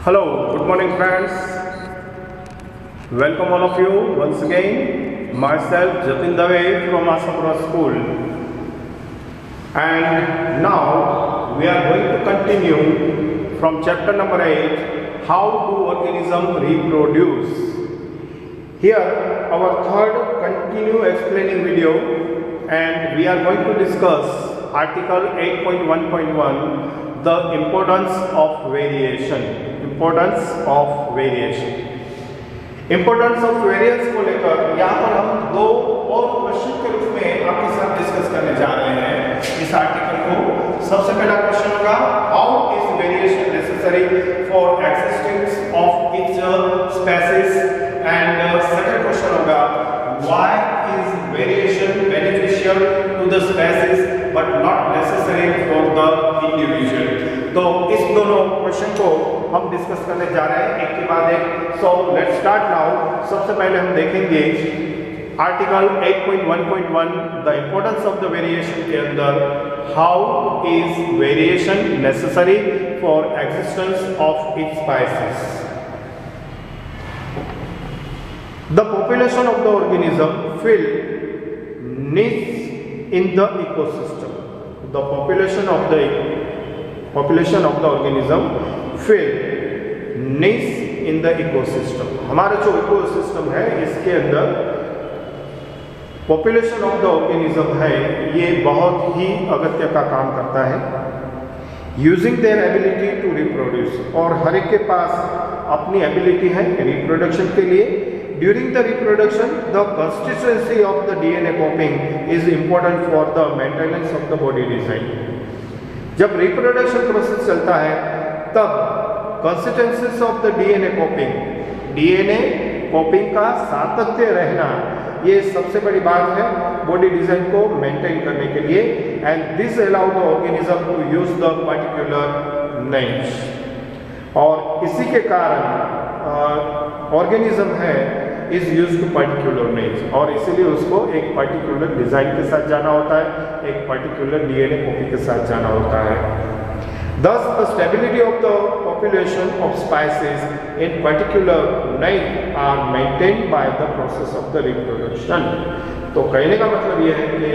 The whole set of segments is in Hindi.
Hello, good morning friends. Welcome all of you once again. Myself Jatin Dave from Asapura School. And now we are going to continue from chapter number 8, how do organisms reproduce. Here our third continue explaining video, and we are going to discuss article 8.1.1, the importance of variation. Importance of variation, importance of variance को लेकर यहाँ पर हम दो और क्वेश्चन के रूप में आपके साथ डिस्कस करने जा रहे हैं इस आर्टिकल को। सबसे पहला क्वेश्चन होगा, how is variation necessary for existence of each species, and second question होगा, why is variation beneficial to the species but not necessary for the individual. तो इस दोनों क्वेश्चन को हम डिस्कस करने जा रहे हैं एक के बाद एक। So let's start now. सबसे पहले हम देखेंगे article 8.1.1, the importance of the variation के अंदर, how is variation necessary for existence of each species. The population of the organism fill niche in the ecosystem. The population of the organism fill niche in the ecosystem. हमारा जो इकोसिस्टम है इसके अंदर पॉपुलेशन ऑफ द ऑर्गेनिज्म है, ये बहुत ही अगत्य का काम करता है। Using their ability to reproduce, और हर एक के पास अपनी एबिलिटी है रिप्रोडक्शन के लिए। During the reproduction the constituency of the DNA कॉपिंग is important for the maintenance of the body design. जब रिप्रोडक्शन प्रोसेस चलता है तब कंस्टिट्यूएंसीज ऑफ द डीएनए कॉपिंग का सातत्य रहना, ये सबसे बड़ी बात है बॉडी डिजाइन को मेंटेन करने के लिए। And this allow the organism to use the particular niche, और इसी के कारण ऑर्गेनिज्म है is use to particular niche, और इसीलिए उसको एक पर्टिकुलर डिजाइन के साथ जाना होता है, एक पर्टिकुलर डीएनए कॉपी के साथ जाना होता है। Thus, the stability of the population of species in particular niche are maintained by the process of the reproduction. तो कहने का मतलब यह है कि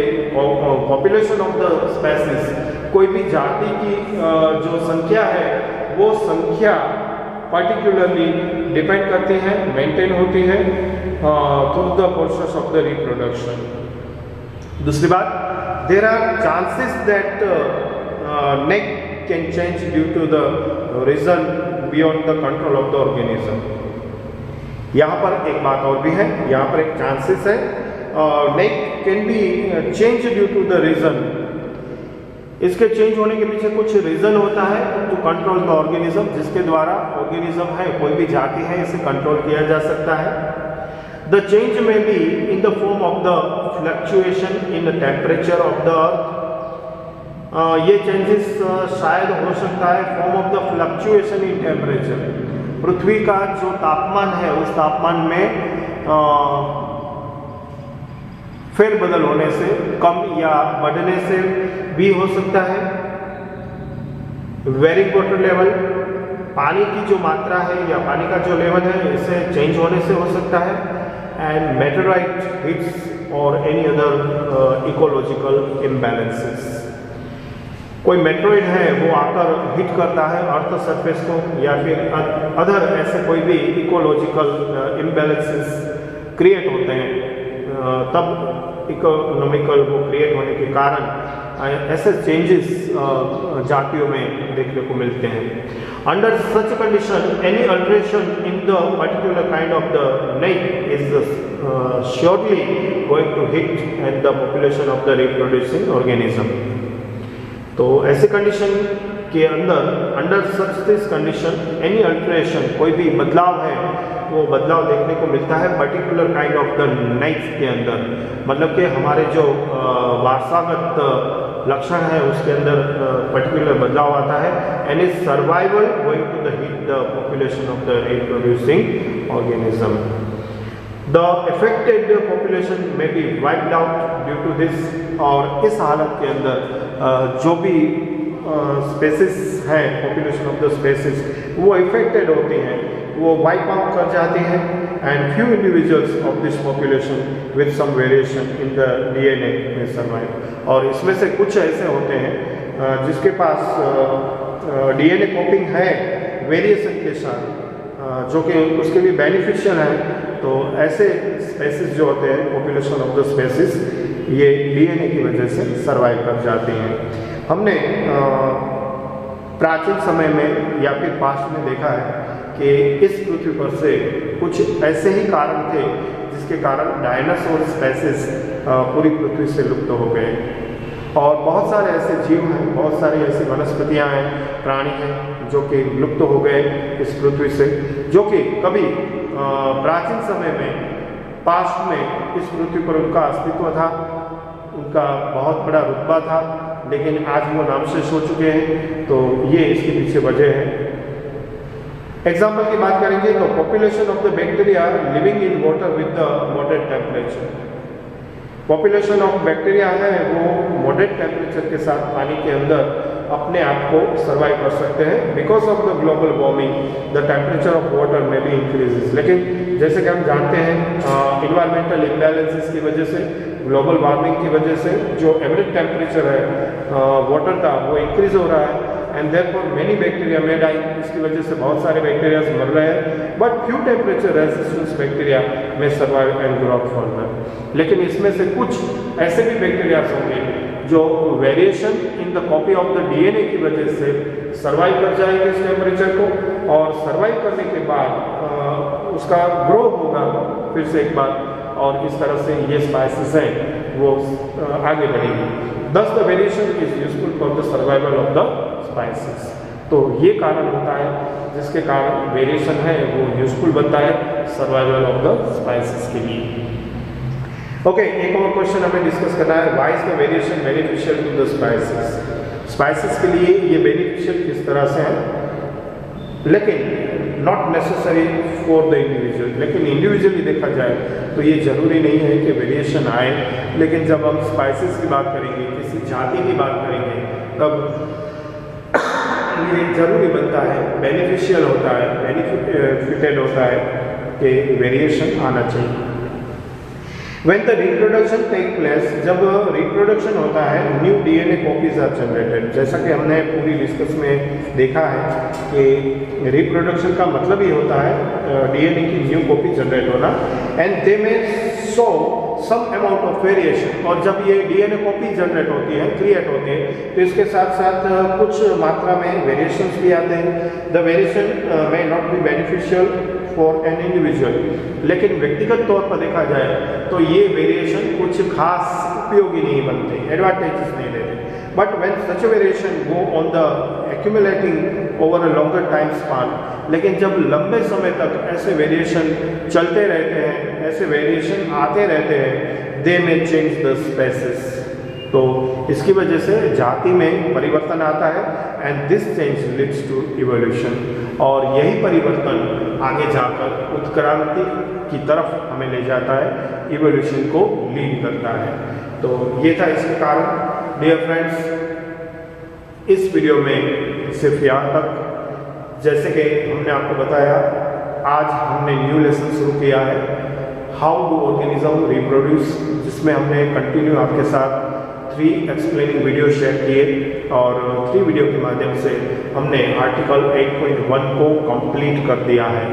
पॉपुलेशन ऑफ द स्पीशीज, कोई भी जाति की जो संख्या है वो संख्या पर्टिकुलरली डिपेंड करती है, मेंटेन होती है through the process of the reproduction. दूसरी बात, there are chances that niche can change due to the reason beyond the control of the organism. यहाँ पर एक बात और भी है, यहाँ पर एक चांसेस है, neck can be changed due to the reason. इसके चेंज होने के पीछे कुछ रीजन होता है टू कंट्रोल द ऑर्गेनिज्म, जिसके द्वारा ऑर्गेनिज्म है, कोई भी जाति है, इसे कंट्रोल किया जा सकता है। The change may be in the form of the fluctuation in the temperature of the earth. ये चेंजेस शायद हो सकता है form of the fluctuation in temperature, पृथ्वी का जो तापमान है उस तापमान में फेरबदल होने से, कम या बढ़ने से भी हो सकता है। वेरिंग वाटर लेवल, पानी की जो मात्रा है या पानी का जो लेवल है इसे चेंज होने से हो सकता है। एंड मेटेराइट हिट्स और एनी अदर इकोलॉजिकल इम्बैलेंसेस, कोई मेट्रोइड है वो आकर हिट करता है अर्थ सरफेस को, या फिर अदर ऐसे कोई भी इकोलॉजिकल इम्बैलेंसेस क्रिएट होते हैं, तब इकोनॉमिकल वो क्रिएट होने के कारण ऐसे चेंजेस जातियों में देखने को मिलते हैं। Under such condition any alteration in the particular kind of the niche is surely going to hit and the population of the reproducing organism. तो ऐसे कंडीशन के under such this condition any alteration, कोई भी बदलाव है वो बदलाव देखने को मिलता है particular kind of the knife के अंदर, मतलब कि हमारे जो वारसागत लक्षण है उसके अंदर पर्टिकुलर बदलाव आता है। And is survival going to the hit the population of the reproducing organism. The affected population may be wiped out due to this, और इस हालत के अंदर जो भी स्पेसिस हैं, पॉपुलेशन ऑफ द स्पेसिस, वो इफेक्टेड होती हैं, वो वाइप आउट कर जाती हैं, and few individuals of this population with some variation in the DNA may survive. और इसमें से कुछ ऐसे होते हैं जिसके पास डीएनए कॉपिंग है वेरिएशन के साथ, जो कि उसके लिए बेनिफिशियल है। तो ऐसे स्पेसिस जो होते हैं, पॉपुलेशन ऑफ द स्पेसिस, ये डीएनए की वजह से सर्वाइव कर जाती हैं। हमने प्राचीन समय में या फिर पास्ट में देखा है कि इस पृथ्वी पर से कुछ ऐसे ही कारण थे जिसके कारण डायनासोर स्पेसिस पूरी पृथ्वी से लुप्त हो गए। और बहुत सारे ऐसे जीव हैं, बहुत सारी ऐसी वनस्पतियां हैं, प्राणी हैं जो कि लुप्त हो गए इस पृथ्वी से, जो कि कभी प्राचीन समय में, पास्ट में इस पृथ्वी पर उनका अस्तित्व था, उनका बहुत बड़ा रुतबा था, लेकिन आज वो नामशेष हो चुके हैं। तो ये इसके पीछे वजह है। एग्जाम्पल की बात करेंगे तो population of the bacteria living in water with the moderate temperature. Population of bacteria है वो मॉडरेट टेम्परेचर के साथ पानी के अंदर अपने आप को सर्वाइव कर सकते हैं। Because of the global warming the temperature of water में भी इंक्रीजेस। लेकिन जैसे कि हम जानते हैं इन्वायरमेंटल इम्बैलेंसेस की वजह से, ग्लोबल वार्मिंग की वजह से जो एवरेज टेम्परेचर है वाटर का वो इंक्रीज हो रहा है, एंड देयरफॉर मेनी बैक्टीरिया में डाई। इसकी वजह से बहुत सारे बैक्टीरिया मर रहे हैं, but few temperature resistance bacteria में सर्वाइव एंड ग्रो फर्दर। लेकिन इसमें से कुछ ऐसे भी बैक्टीरिया होंगे जो variation in the copy of the DNA की वजह से सर्वाइव कर जाएंगे इस टेम्परेचर को, और सर्वाइव करने के बाद उसका ग्रो होगा फिर से एक बार, और इस तरह से ये स्पाइसेस हैं वो आगे बढ़ेंगी। दस the variation is useful for the survival of the spices. तो ये कारण होता है जिसके कारण वेरिएशन है वो यूजफुल बनता है सर्वाइवल ऑफ द स्पाइसेस के लिए। ओके, एक और क्वेश्चन हमें डिस्कस करना है, why is the variation beneficial to the species. Species के लिए ये बेनिफिशियल किस तरह से है, लेकिन not necessary for the individual. लेकिन इंडिविजुअली देखा जाए तो ये जरूरी नहीं है कि वेरिएशन आए, लेकिन जब हम स्पाइसेस की बात करेंगे, किसी जाति की बात करेंगे, तब ये जरूरी बनता है, बेनिफिशियल होता है, बेनिफिटेड होता है कि वेरिएशन आना चाहिए। When the reproduction take place, जब रिप्रोडक्शन होता है, new DNA copies are generated. जैसा कि हमने पूरी डिस्कस में देखा है कि रिप्रोडक्शन का मतलब ही होता है डीएनए की न्यू कॉपी जनरेट होना, and they may show some amount of variation. और जब ये डीएनए कॉपी जनरेट होती है, क्रिएट होती है, तो इसके साथ साथ कुछ मात्रा में वेरिएशंस भी आते हैं। The variation may not be beneficial for an individual, लेकिन व्यक्तिगत तौर पर देखा जाए तो ये वेरिएशन कुछ खास उपयोगी नहीं बनते, एडवांटेजेस नहीं देते। But when such variation go on the accumulating over a longer time span, लेकिन जब लंबे समय तक ऐसे वेरिएशन चलते रहते हैं, ऐसे वेरिएशन आते रहते हैं, दे में चेंज द स्पेसिस। तो इसकी वजह से जाति में परिवर्तन आता है, and this change leads to evolution. और यही परिवर्तन आगे जाकर उत्क्रांति की तरफ हमें ले जाता है, इवोल्यूशन को लीड करता है। तो ये था इसके कारण। डियर फ्रेंड्स, इस वीडियो में सिर्फ यहाँ तक। जैसे कि हमने आपको बताया, आज हमने न्यू लेसन शुरू किया है, हाउ डू ऑर्गेनिज्म रिप्रोड्यूस, जिसमें हमने कंटिन्यू आपके साथ 3 एक्सप्लेनिंग वीडियो शेयर किए, और 3 वीडियो के माध्यम से हमने आर्टिकल 8.1 को कंप्लीट कर दिया है,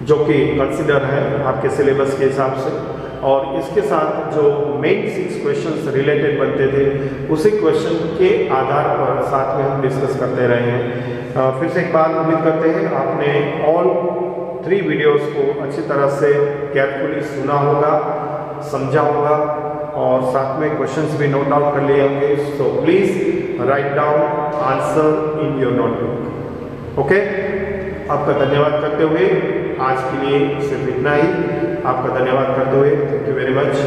जो कि कंसिडर है आपके सिलेबस के हिसाब से। और इसके साथ जो मेन 6 क्वेश्चंस रिलेटेड बनते थे, उसी क्वेश्चन के आधार पर साथ में हम डिस्कस करते रहे हैं। फिर से एक बार उम्मीद करते हैं आपने ऑल 3 वीडियोस को अच्छी तरह से केयरफुली सुना होगा, समझा होगा, और साथ में क्वेश्चंस भी नोट डाउन कर लिए होंगे। So please write down answer in your notebook. Okay, आपका धन्यवाद करते हुए आज के लिए सिर्फ इतना ही। आपका धन्यवाद करते हुए thank you very much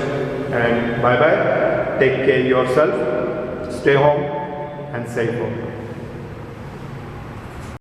and bye bye. Take care yourself, stay home and safe home.